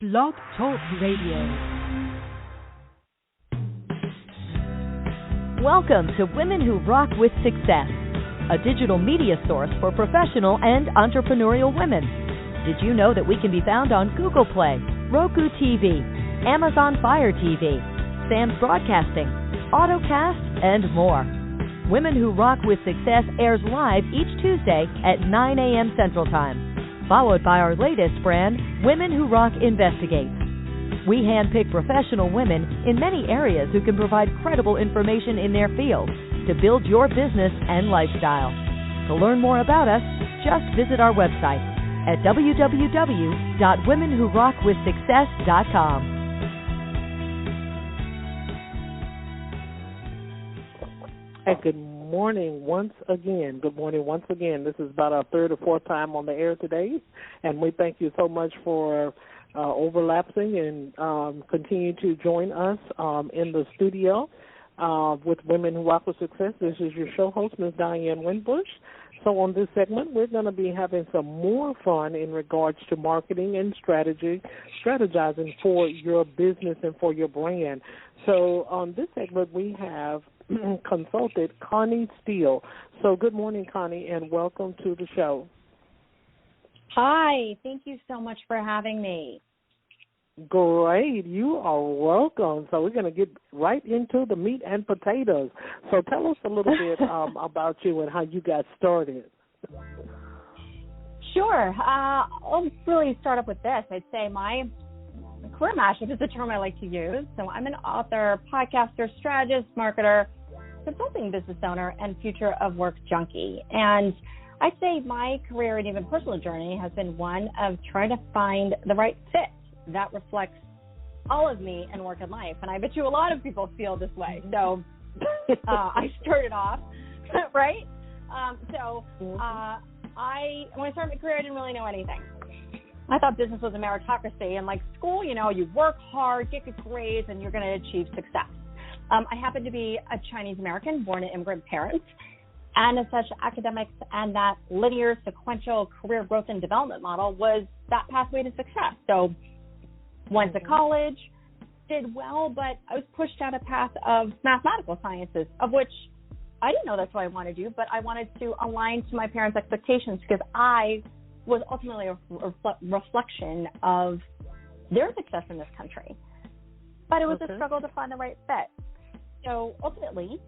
Blog Talk Radio. Welcome to Women Who Rock with Success, a digital media source for professional and entrepreneurial women. Did you know that we can be found on Google Play, Roku TV, Amazon Fire TV, Sam's Broadcasting, AutoCast, and more? Women Who Rock with Success airs live each Tuesday at 9 a.m. Central Time, followed by our latest brand, Women Who Rock Investigates. We handpick professional women in many areas who can provide credible information in their field to build your business and lifestyle. To learn more about us, just visit our website at www.womenwhorockwithsuccess.com. Hey, good morning once again. Good morning once again. This is about our third or fourth time on the air today, and we thank you so much for overlapping and continue to join us in the studio with Women Who Rock with Success. This is your show host, Ms. Diane Winbush. So on this segment, we're going to be having some more fun in regards to marketing and strategizing for your business and for your brand. So on this segment, we have consulted Connie Steele. So good morning, Connie, and welcome to the show. Hi, thank you so much for having me. Great, you are welcome. So we're going to get right into the meat and potatoes. So tell us a little bit about you and how you got started. Sure. I'll really start up with this. I'd say my career mashup is the term I like to use. So I'm an author, podcaster, strategist, marketer, consulting business owner, and future of work junkie. And I'd say my career and even personal journey has been one of trying to find the right fit that reflects all of me in work and life. And I bet you a lot of people feel this way. So I started off, right? When I started my career, I didn't really know anything. I thought business was a meritocracy, and like school, you know, you work hard, get good grades, and you're going to achieve success. I happen to be a Chinese American, born to immigrant parents, and as such, academics and that linear, sequential career growth and development model was that pathway to success. So went to college, did well, but I was pushed down a path of mathematical sciences, of which I didn't know that's what I wanted to do, but I wanted to align to my parents' expectations because I was ultimately a reflection of their success in this country. But it was a struggle to find the right fit. So ultimately,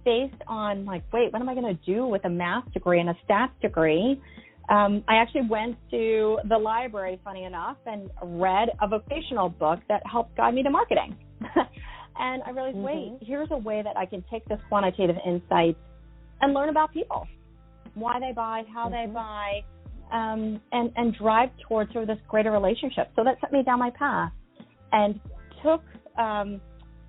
based on like, wait, what am I going to do with a math degree and a stats degree? I actually went to the library, funny enough, and read a vocational book that helped guide me to marketing. And I realized, wait, here's a way that I can take this quantitative insights and learn about people, why they buy, how they buy, and drive towards sort of this greater relationship. So that set me down my path and took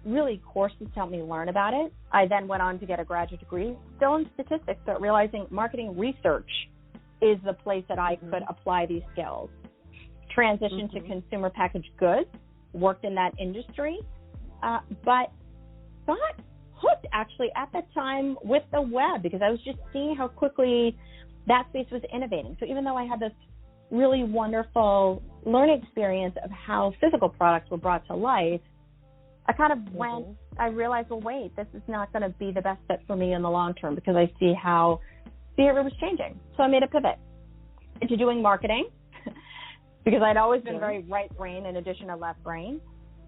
really courses to help me learn about it. I then went on to get a graduate degree, still in statistics, but realizing marketing research is the place that I could apply these skills. Transitioned to consumer packaged goods, worked in that industry, but got hooked actually at the time with the web because I was just seeing how quickly that space was innovating. So even though I had this really wonderful learning experience of how physical products were brought to life, I kind of I realized, well, wait, this is not going to be the best fit for me in the long term because I see how behavior was changing. So I made a pivot into doing marketing because I'd always been very right brain in addition to left brain,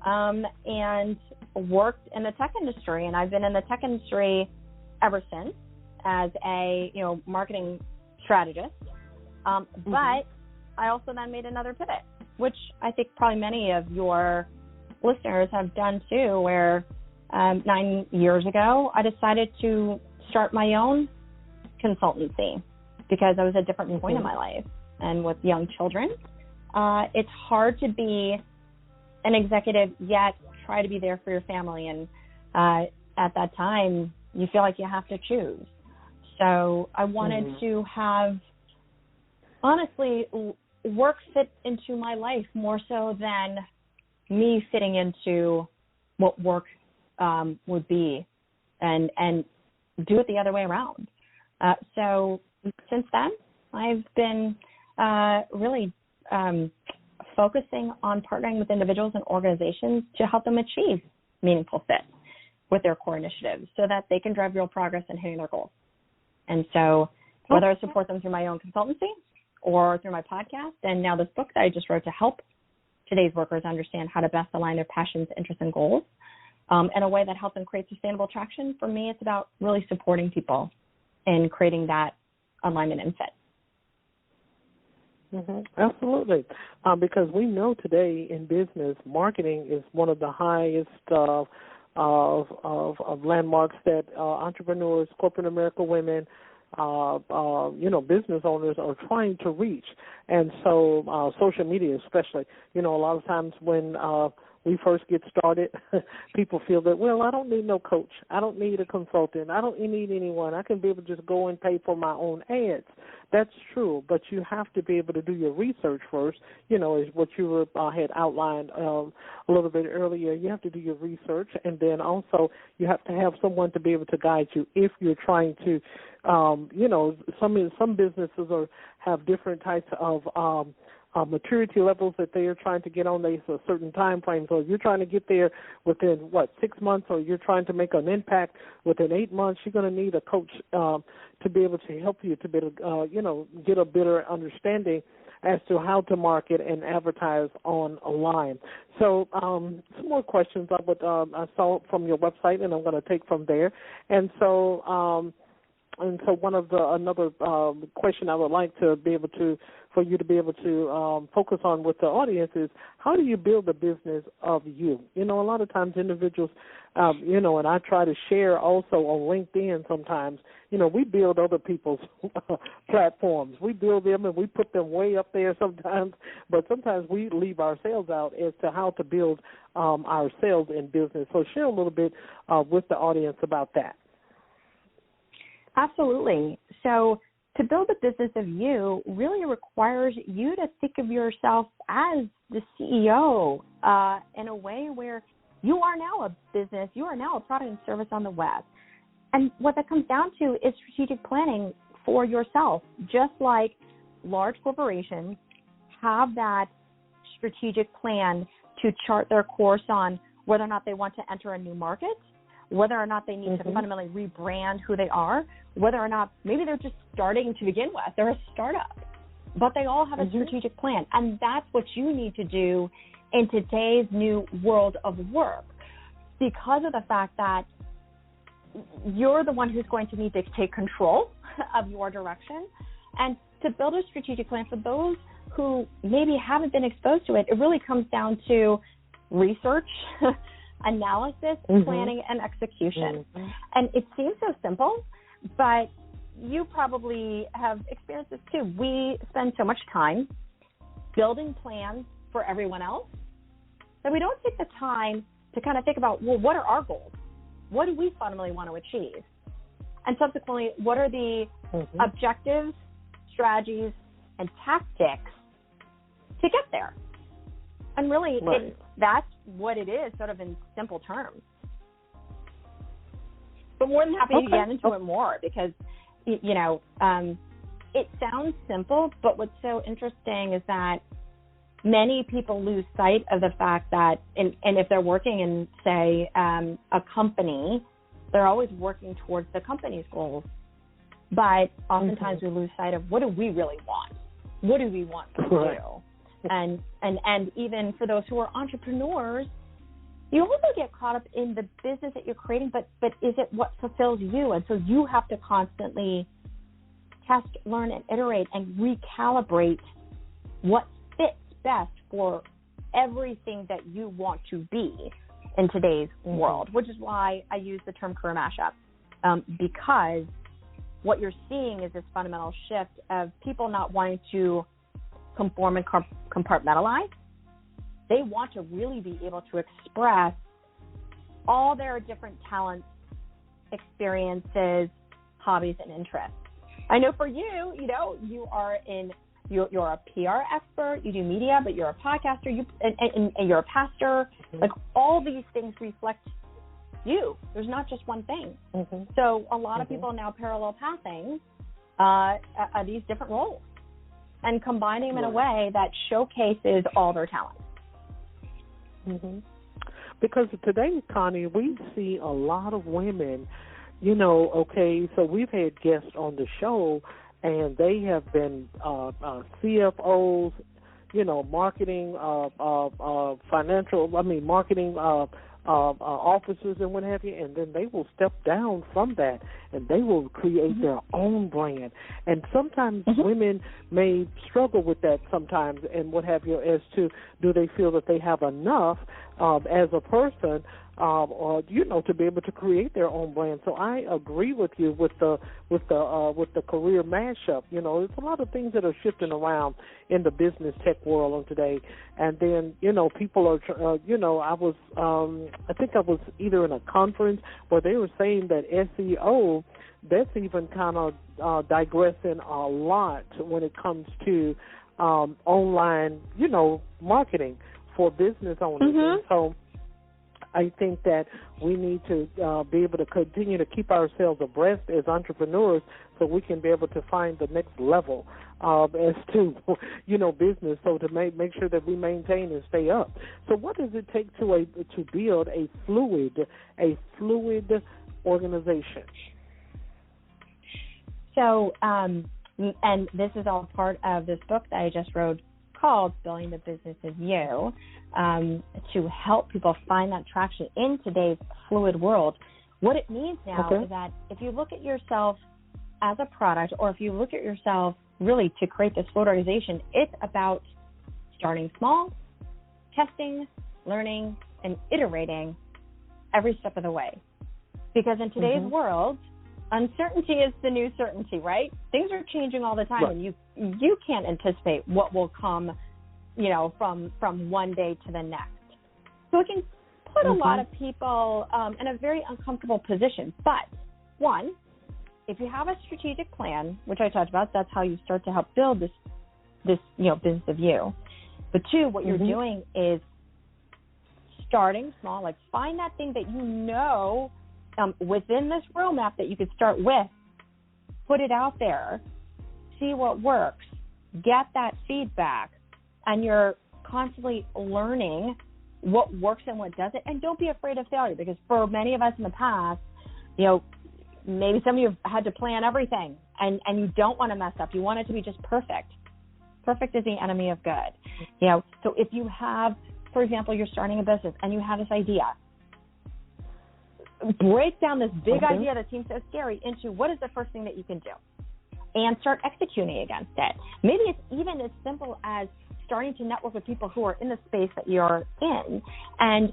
and worked in the tech industry. And I've been in the tech industry ever since as a marketing strategist. But I also then made another pivot, which I think probably many of your listeners have done too, where 9 years ago, I decided to start my own consultancy because I was at a different point in my life. And with young children, it's hard to be an executive yet try to be there for your family. And at that time, you feel like you have to choose. So I wanted to have, honestly, work fit into my life more so than me fitting into what work would be and do it the other way around. So since then, I've been really focusing on partnering with individuals and organizations to help them achieve meaningful fit with their core initiatives so that they can drive real progress in hitting their goals. And so whether I support them through my own consultancy or through my podcast, and now this book that I just wrote to help today's workers understand how to best align their passions, interests, and goals in a way that helps them create sustainable traction, for me, it's about really supporting people in creating that alignment and fit. Absolutely, because we know today in business, marketing is one of the highest of landmarks that entrepreneurs, corporate America women, business owners are trying to reach. And so social media especially, a lot of times when we first get started, people feel that, well, I don't need no coach. I don't need a consultant. I don't need anyone. I can be able to just go and pay for my own ads. That's true, but you have to be able to do your research first, is what you had outlined a little bit earlier. You have to do your research, and then also you have to have someone to be able to guide you if you're trying to, some businesses have different types of maturity levels that they are trying to get on. There's a certain time frame. So if you're trying to get there within, 6 months, or you're trying to make an impact within 8 months, you're going to need a coach to be able to help you to be able to, get a better understanding as to how to market and advertise online. So some more questions I saw from your website, and I'm going to take from there. And so another question I would like to be able to, for you to be able to focus on with the audience is, how do you build a business of you? A lot of times individuals, and I try to share also on LinkedIn sometimes, we build other people's platforms. We build them and we put them way up there sometimes, but sometimes we leave ourselves out as to how to build ourselves in business. So share a little bit with the audience about that. Absolutely. So to build a business of you really requires you to think of yourself as the CEO in a way where you are now a business, you are now a product and service on the web. And what that comes down to is strategic planning for yourself. Just like large corporations have that strategic plan to chart their course on whether or not they want to enter a new market, whether or not they need to fundamentally rebrand who they are, whether or not maybe they're just starting to begin with. They're a startup, but they all have a strategic plan. And that's what you need to do in today's new world of work, because of the fact that you're the one who's going to need to take control of your direction. And to build a strategic plan, for those who maybe haven't been exposed to it, it really comes down to research, analysis, planning, and execution. And it seems so simple, but you probably have experienced this too. We spend so much time building plans for everyone else that we don't take the time to kind of think about, well, what are our goals? What do we fundamentally want to achieve? And subsequently, what are the objectives, strategies, and tactics to get there? And really, that's what it is, sort of in simple terms. But more than happy to get into it more, because, it sounds simple, but what's so interesting is that many people lose sight of the fact that, and if they're working in, say, a company, they're always working towards the company's goals. But oftentimes we lose sight of, what do we really want? What do we want to do? And even for those who are entrepreneurs, you also get caught up in the business that you're creating, but is it what fulfills you? And so you have to constantly test, learn, and iterate and recalibrate what fits best for everything that you want to be in today's world, which is why I use the term career mashup, because what you're seeing is this fundamental shift of people not wanting to conform and compartmentalize. They want to really be able to express all their different talents, experiences, hobbies, and interests. I know for you, you are you're a PR expert, you do media, but you're a podcaster, and you're a pastor. Like, all these things reflect you. There's not just one thing. So a lot of people are now parallel pathing these different roles. and combining them in a way that showcases all their talents. Mm-hmm. Because today, Connie, we see a lot of women, you know, okay, so we've had guests on the show, and they have been CFOs, you know, marketing, marketing officers and what have you, and then they will step down from that, and they will create their own brand. And sometimes women may struggle with that sometimes and what have you, as to do they feel that they have enough as a person or, you know, to be able to create their own brand. So I agree with you with the career mashup. You know, there's a lot of things that are shifting around in the business tech world of today. And then, you know, people are, you know, I think I was either in a conference where they were saying that SEO, that's even kind of digressing a lot when it comes to online, you know, marketing for business owners. And so I think that we need to be able to continue to keep ourselves abreast as entrepreneurs so we can be able to find the next level as to, you know, business, so to make sure that we maintain and stay up. So what does it take to build a fluid organization? So, and this is all part of this book that I just wrote called Building the Business of You, to help people find that traction in today's fluid world. What it means now is that if you look at yourself as a product, or if you look at yourself really to create this fluid organization, it's about starting small, testing, learning, and iterating every step of the way. Because in today's world, uncertainty is the new certainty, right? Things are changing all the time, and you can't anticipate what will come, you know, from one day to the next. So it can put a lot of people in a very uncomfortable position. But one, if you have a strategic plan, which I talked about, that's how you start to help build this you know, business of you. But two, what you're doing is starting small, like find that thing that you know within this roadmap that you could start with, put it out there, see what works, get that feedback, and you're constantly learning what works and what doesn't. And don't be afraid of failure, because for many of us in the past, you know, maybe some of you have had to plan everything, and you don't want to mess up. You want it to be just perfect. Perfect is the enemy of good. You know, so if you have, for example, you're starting a business and you have this idea, break down this big idea that seems so scary into what is the first thing that you can do, and start executing against it. Maybe it's even as simple as starting to network with people who are in the space that you're in, and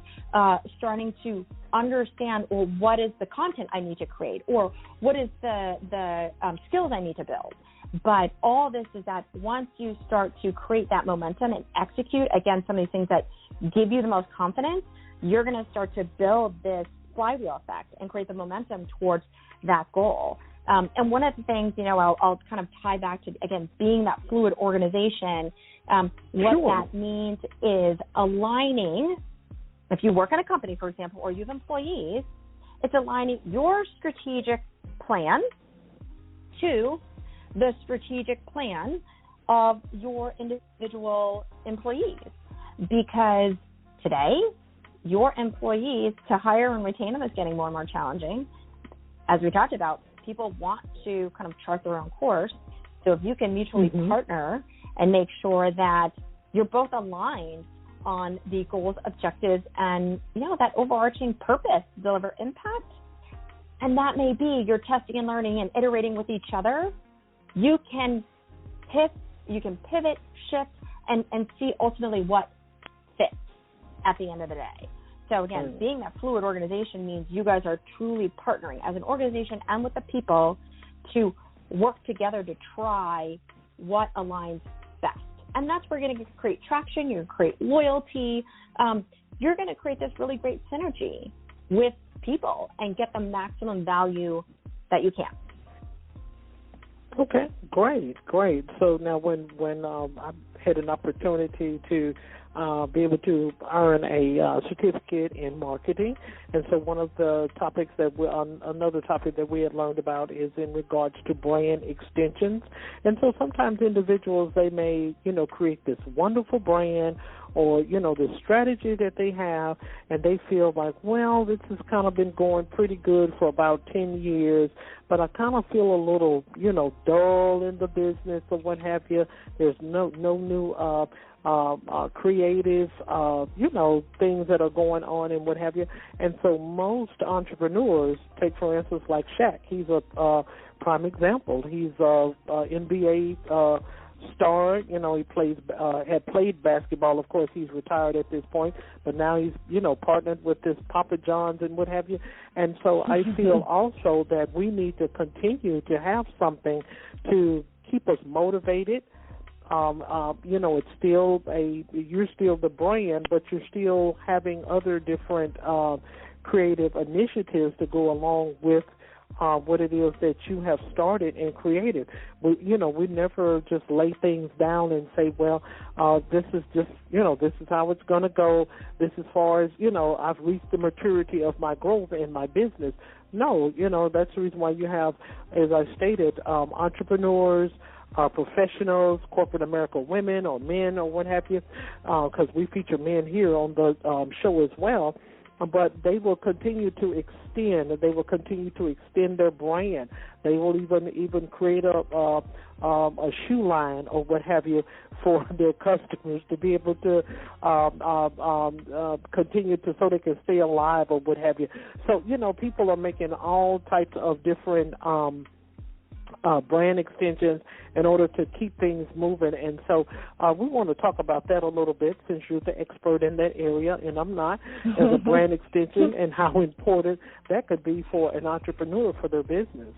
starting to understand, well, what is the content I need to create, or what is the skills I need to build. But all this is that once you start to create that momentum and execute against some of these things that give you the most confidence, you're going to start to build this flywheel effect and create the momentum towards that goal. And one of the things, you know, I'll kind of tie back to, again, being that fluid organization. What that means is aligning, if you work in a company, for example, or you have employees, it's aligning your strategic plan to the strategic plan of your individual employees. Because today, your employees, to hire and retain them is getting more and more challenging. As we talked about, people want to kind of chart their own course. So if you can mutually partner and make sure that you're both aligned on the goals, objectives, and, you know, that overarching purpose to deliver impact, and that may be you're testing and learning and iterating with each other, you can pivot, shift, and see ultimately what fits at the end of the day. So again, being that fluid organization means you guys are truly partnering as an organization and with the people to work together to try what aligns best. And that's where you're going to create traction, you're going to create loyalty, you're going to create this really great synergy with people and get the maximum value that you can. Okay, great. So now when I had an opportunity to be able to earn a certificate in marketing. And so one of the topics another topic that we had learned about is in regards to brand extensions. And so sometimes individuals, they may, create this wonderful brand or, the strategy that they have, and they feel like, well, this has kind of been going pretty good for about 10 years, but I kind of feel a little, dull in the business or what have you. There's no new creative, things that are going on and what have you. And so most entrepreneurs, take for instance like Shaq, he's a prime example. He's a NBA star. He had played basketball. Of course, he's retired at this point, but now he's, partnered with this Papa John's and what have you. And so I feel also that we need to continue to have something to keep us motivated. It's still you're still the brand, but you're still having other different creative initiatives to go along with what it is that you have started and created. We never just lay things down and say, well, this is just, this is how it's going to go. This as far as, I've reached the maturity of my growth in my business. No, that's the reason why you have, as I stated, entrepreneurs, professionals, corporate America women or men or what have you, because we feature men here on the show as well. But they will continue to extend. They will continue to extend their brand. They will even create a shoe line or what have you for their customers to be able to continue to, so they can stay alive or what have you. So people are making all types of different brand extensions in order to keep things moving. And so we want to talk about that a little bit, since you're the expert in that area and I'm not, as a brand extension, and how important that could be for an entrepreneur for their business.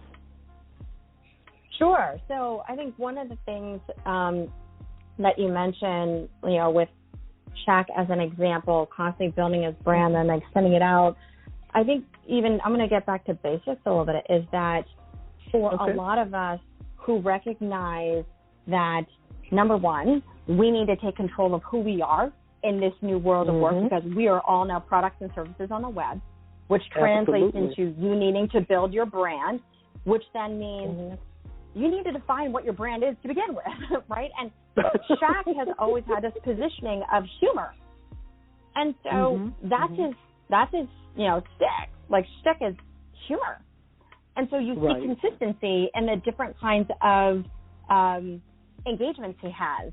Sure. So I think one of the things that you mentioned, with Shaq as an example, constantly building his brand and extending it out, I think even, I'm going to get back to basics a little bit, is that for a lot of us who recognize that, number one, we need to take control of who we are in this new world of work, because we are all now products and services on the web, which translates into you needing to build your brand, which then means you need to define what your brand is to begin with, right? And Shaq has always had this positioning of humor. And so that's his, stick. Like, stick is humor. And so you see consistency in the different kinds of engagements he has,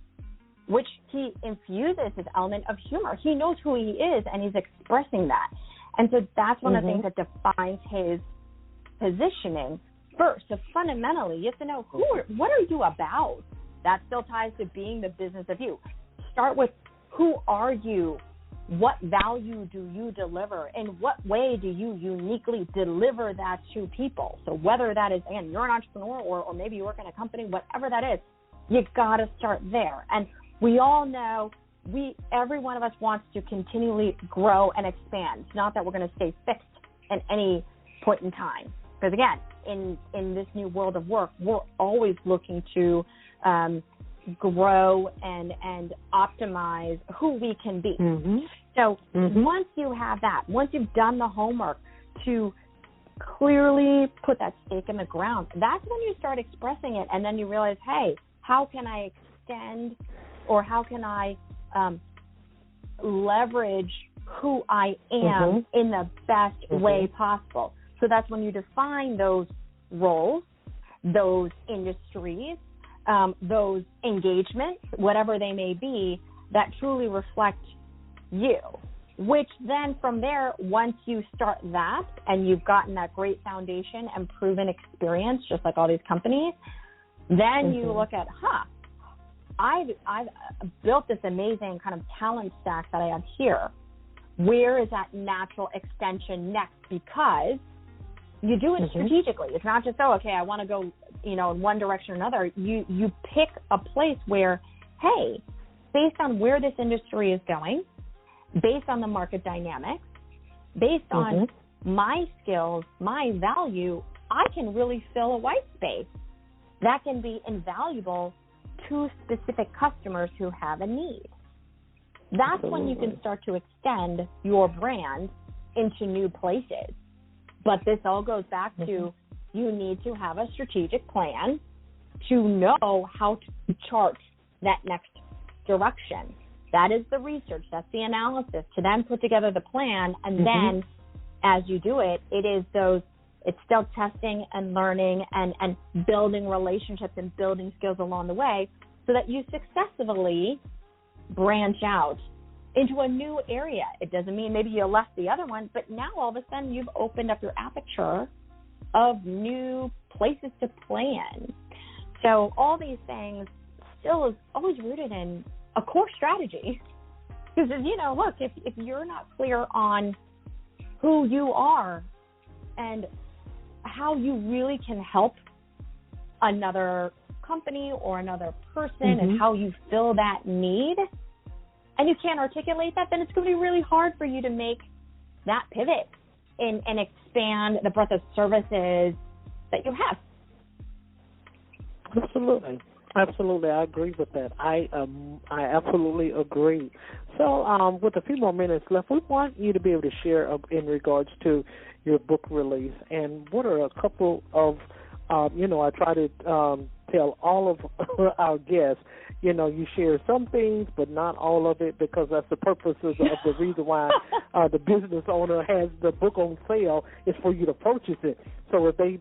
which he infuses his element of humor. He knows who he is, and he's expressing that. And so that's one of the things that defines his positioning first. So fundamentally, you have to know what are you about? That still ties to being the business of you. Start with, who are you? What value do you deliver? In what way do you uniquely deliver that to people? So whether that is, again, you're an entrepreneur or maybe you work in a company, whatever that is, you got to start there. And we all know every one of us wants to continually grow and expand. It's not that we're going to stay fixed at any point in time. Because again, in this new world of work, we're always looking to grow and optimize who we can be. So once you have that, once you've done the homework to clearly put that stake in the ground, that's when you start expressing it, and then you realize, hey, how can I extend, or how can I leverage who I am in the best way possible? So that's when you define those roles, those industries, those engagements, whatever they may be, that truly reflect you, which then from there, once you start that and you've gotten that great foundation and proven experience, just like all these companies, then you look at, I've built this amazing kind of talent stack that I have here. Where is that natural extension next? Because you do it strategically. It's not just, I want to go, in one direction or another. You pick a place where, hey, based on where this industry is going, based on the market dynamics, based on my skills, my value, I can really fill a white space that can be invaluable to specific customers who have a need. That's when you can start to extend your brand into new places. But this all goes back to you need to have a strategic plan to know how to chart that next direction. That is the research. That's the analysis to then put together the plan. And then as you do it, it's still testing and learning and building relationships and building skills along the way so that you successfully branch out into a new area. It doesn't mean maybe you left the other one, but now all of a sudden you've opened up your aperture of new places to plan. So all these things still is always rooted in a core strategy. Because, look, if you're not clear on who you are and how you really can help another company or another person and how you fill that need, and you can't articulate that, then it's going to be really hard for you to make that pivot and expand the breadth of services that you have. Absolutely, I agree with that. I absolutely agree. So with a few more minutes left, we want you to be able to share in regards to your book release, and what are a couple of, I try to tell all of our guests, you share some things, but not all of it, because that's the purpose of the reason why the business owner has the book on sale is for you to purchase it. So if they,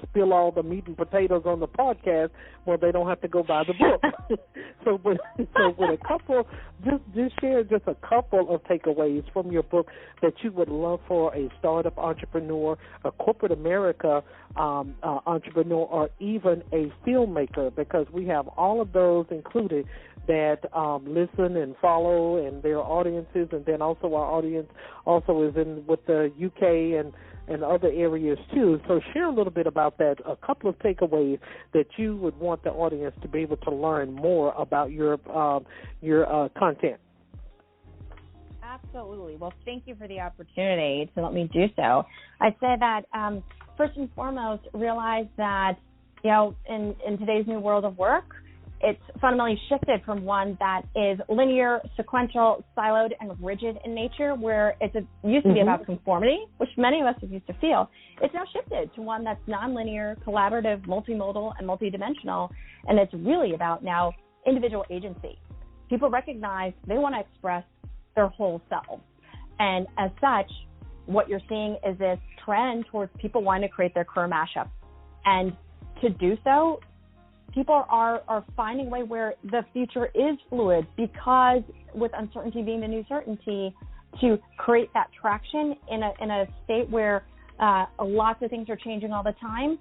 spill all the meat and potatoes on the podcast, well, they don't have to go buy the book. So with a couple, just share just a couple of takeaways from your book that you would love for a startup entrepreneur, a corporate America entrepreneur, or even a filmmaker, because we have all of those included that listen and follow, and their audiences, and then also our audience also is in with the UK and other areas too. So share a little bit about that, a couple of takeaways that you would want the audience to be able to learn more about your content. Absolutely. Well, thank you for the opportunity to let me do so. I'd say that first and foremost, realize that, in today's new world of work, it's fundamentally shifted from one that is linear, sequential, siloed, and rigid in nature, where it used to be about conformity, which many of us used to feel. It's now shifted to one that's nonlinear, collaborative, multimodal, and multidimensional, and it's really about now individual agency. People recognize they want to express their whole selves, and as such, what you're seeing is this trend towards people wanting to create their career mashup, and to do so, people are finding a way where the future is fluid, because with uncertainty being the new certainty, to create that traction in a state where lots of things are changing all the time,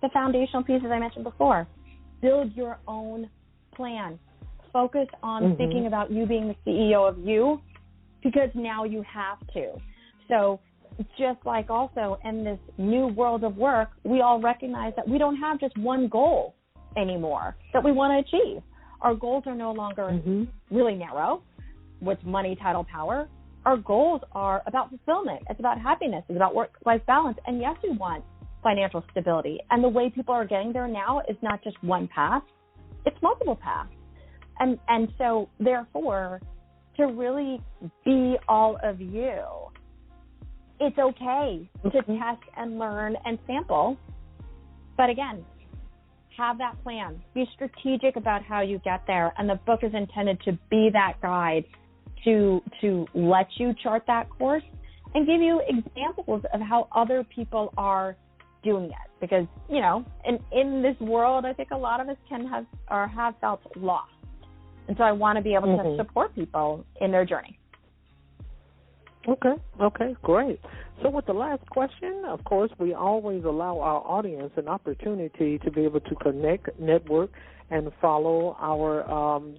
the foundational pieces I mentioned before. Build your own plan. Focus on thinking about you being the CEO of you, because now you have to. So just like also in this new world of work, we all recognize that we don't have just one goal anymore that we want to achieve. Our goals are no longer really narrow with money, title, power. Our goals are about fulfillment. It's about happiness. It's about work-life balance. And yes, we want financial stability. And the way people are getting there now is not just one path. It's multiple paths. And so, therefore, to really be all of you, it's okay to test and learn and sample. But again, have that plan. Be strategic about how you get there. And the book is intended to be that guide to let you chart that course and give you examples of how other people are doing it. Because, in this world, I think a lot of us have felt lost. And so I want to be able to support people in their journey. Okay, great. So with the last question, of course, we always allow our audience an opportunity to be able to connect, network, and follow our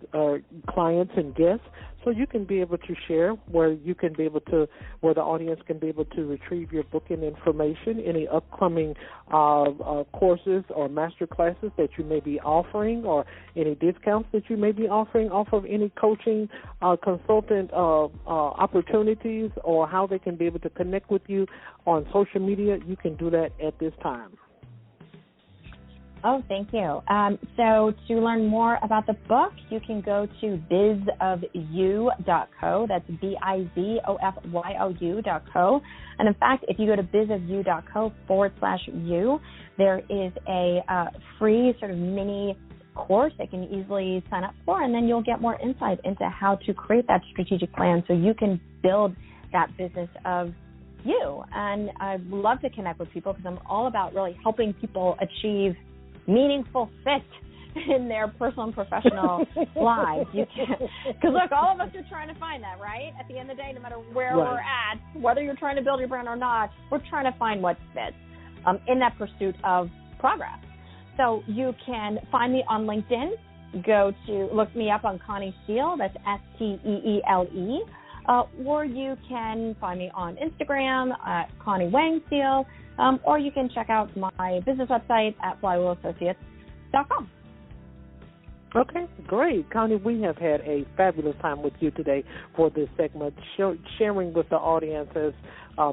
clients and guests. So you can be able to share where the audience can be able to retrieve your booking information, any upcoming courses or master classes that you may be offering, or any discounts that you may be offering off of any coaching consultant opportunities, or how they can be able to connect with you on social media. You can do that at this time. Oh, thank you. So to learn more about the book, you can go to bizofyou.co. That's bizofyou.co. And in fact, if you go to bizofyou.co/you, there is a free sort of mini course that can easily sign up for, and then you'll get more insight into how to create that strategic plan so you can build that business of you. And I'd love to connect with people because I'm all about really helping people achieve meaningful fit in their personal and professional lives. Because look, all of us are trying to find that, right? At the end of the day, no matter where we're at, whether you're trying to build your brand or not, we're trying to find what fits in that pursuit of progress. So you can find me on LinkedIn. Look me up on Connie Steele. That's Steele. Or you can find me on Instagram at Connie Wang Steele. Or you can check out my business website at flywheelassociates.com. Okay, great. Connie, we have had a fabulous time with you today for this segment, sharing with the audiences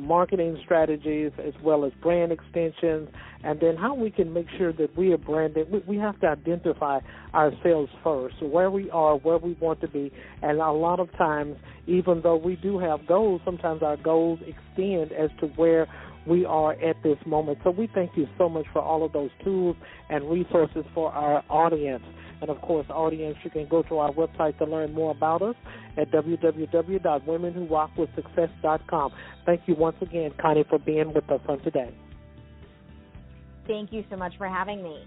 marketing strategies as well as brand extensions, and then how we can make sure that we are branded. We have to identify ourselves first, where we are, where we want to be, and a lot of times, even though we do have goals, sometimes our goals extend as to where we are at this moment. So we thank you so much for all of those tools and resources for our audience. And, of course, audience, you can go to our website to learn more about us at www.womenwhorockwithsuccess.com. Thank you once again, Connie, for being with us on today. Thank you so much for having me.